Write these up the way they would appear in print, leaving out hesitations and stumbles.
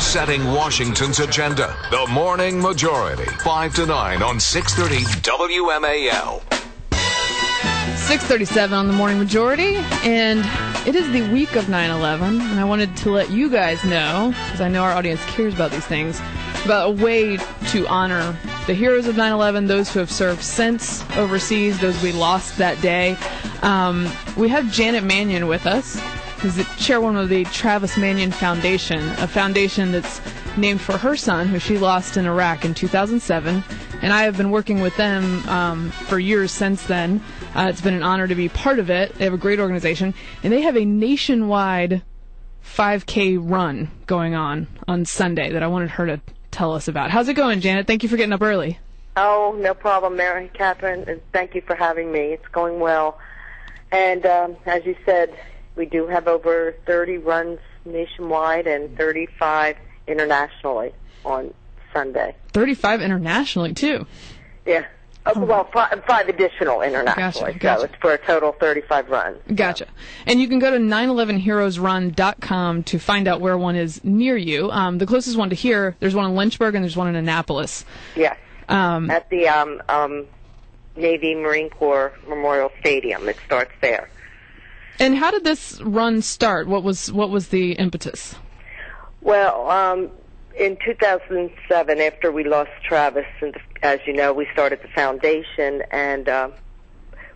setting Washington's agenda. The Morning Majority, 5 to 9 on 630 WMAL. 6:37 on the Morning Majority, and it is the week of 9/11, and I wanted to let you guys know, because I know our audience cares about these things, about a way to honor the heroes of 9/11, those who have served since overseas, those we lost that day. We have Janet Manion with us, who's the chairwoman of the Travis Manion Foundation, a foundation that's named for her son, who she lost in Iraq in 2007, and I have been working with them for years since then. It's been an honor to be part of it. They have a great organization, and they have a nationwide 5K run going on Sunday that I wanted her to tell us about. How's it going, Janet? Thank you for getting up early. Oh, no problem, Mary Catherine, and thank you for having me. It's going well. And as you said, we do have over 30 runs nationwide and 35 internationally on Sunday. 35 internationally, too? Yeah. Well, five additional internationally. Gotcha. So it's for a total of 35 runs. Gotcha. And you can go to 911heroesrun.com to find out where one is near you. The closest one to here, there's one in Lynchburg and there's one in Annapolis. Yes. At the Navy Marine Corps Memorial Stadium. It starts there. And how did this run start? What was the impetus? Well, in 2007, after we lost Travis, and as you know, we started the foundation, and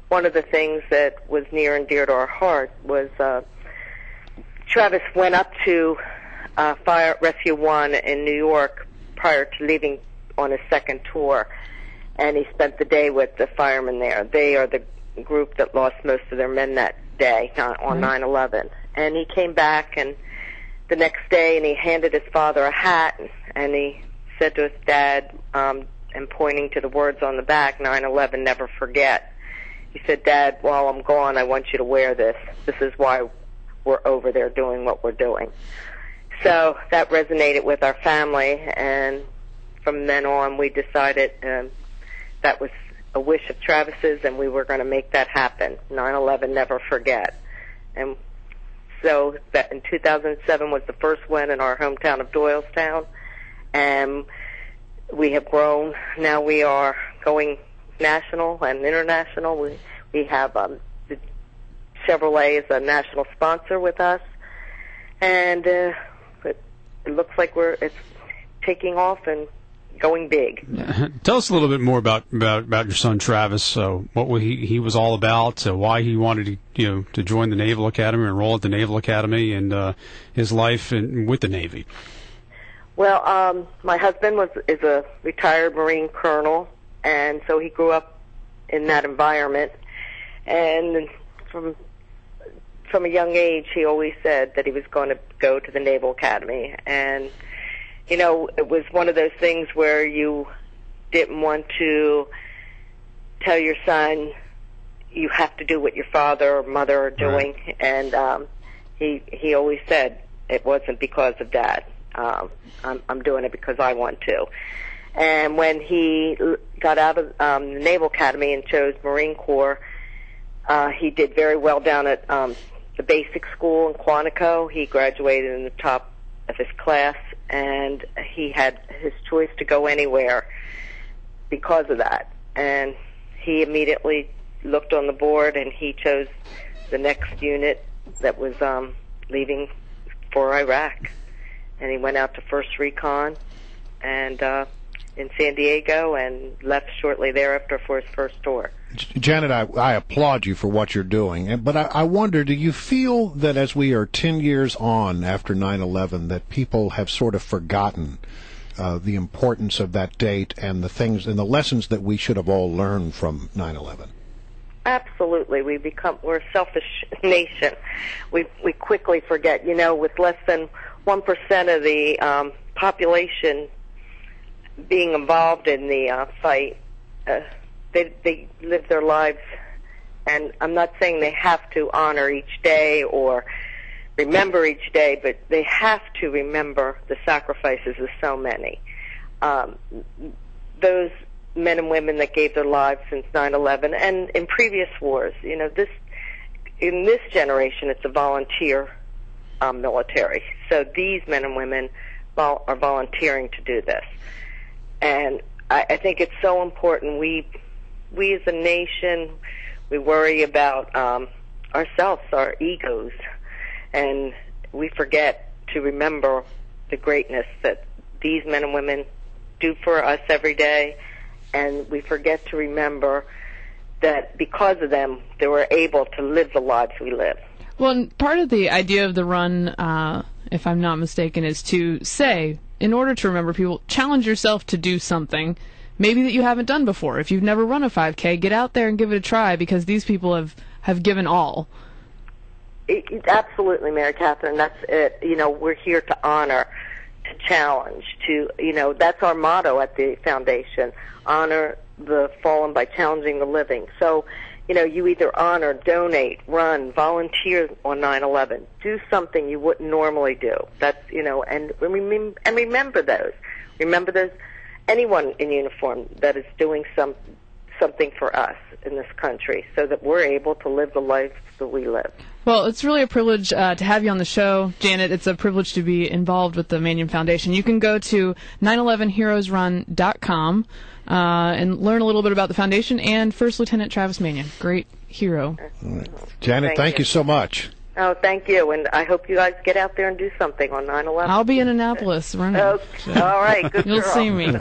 one of the things that was near and dear to our heart was Travis went up to Fire Rescue 1 in New York prior to leaving on his second tour, and he spent the day with the firemen there. They are the group that lost most of their men that day on 9/11. And he came back and the next day, and he handed his father a hat, and he said to his dad, and pointing to the words on the back, 9/11, never forget. He said, Dad, while I'm gone, I want you to wear this. This is why we're over there doing what we're doing. So that resonated with our family, and from then on, we decided that was a wish of Travis's, and we were going to make that happen. 9/11, never forget. And so that in 2007 was the first one in our hometown of Doylestown, and we have grown. Now we are going national and international. We have the Chevrolet is a national sponsor with us, and it looks like it's taking off and going big. Tell us a little bit more about your son Travis. What he was all about, why he wanted to join the Naval Academy, enroll at the Naval Academy, and his life with the Navy. Well, my husband is a retired Marine colonel, and so he grew up in that environment. And from a young age, he always said that he was going to go to the Naval Academy. And it was one of those things where you didn't want to tell your son you have to do what your father or mother are doing. Right. And he always said it wasn't because of Dad. I'm doing it because I want to. And when he got out of the Naval Academy and chose Marine Corps, he did very well down at the basic school in Quantico. He graduated in the top of his class, and he had his choice to go anywhere because of that. And he immediately looked on the board, and he chose the next unit that was leaving for Iraq. And he went out to First Recon and in San Diego, and left shortly thereafter for his first tour. Janet, I applaud you for what you're doing, but I wonder, do you feel that as we are 10 years on after 9/11, that people have sort of forgotten the importance of that date and the things and the lessons that we should have all learned from 9/11? Absolutely. We're a selfish nation. We quickly forget. With less than 1% of the population being involved in the fight, they live their lives, and I'm not saying they have to honor each day or remember each day, but they have to remember the sacrifices of so many. Those men and women that gave their lives since 9/11 and in previous wars, in this generation, it's a volunteer military. So these men and women are volunteering to do this. And I think it's so important. We as a nation, we worry about ourselves, our egos, and we forget to remember the greatness that these men and women do for us every day, and we forget to remember that because of them, they were able to live the lives we live. Well, and part of the idea of the run, if I'm not mistaken, is to say, in order to remember people, challenge yourself to do something maybe that you haven't done before. If you've never run a 5K, get out there and give it a try, because these people have given all. Absolutely, Mary Catherine. That's it. We're here to honor, to challenge, that's our motto at the foundation: honor the fallen by challenging the living. So, you either honor, donate, run, volunteer on 9/11, do something you wouldn't normally do. That's, and remember those. Remember those. Anyone in uniform that is doing something for us in this country, so that we're able to live the life that we live. Well, it's really a privilege to have you on the show, Janet. It's a privilege to be involved with the Manion Foundation. You can go to 911heroesrun.com and learn a little bit about the foundation and First Lieutenant Travis Manion. Great hero. Janet, thank you so much. Oh, thank you, and I hope you guys get out there and do something on 9/11. I'll be in Annapolis running. All right, good You'll girl. see me.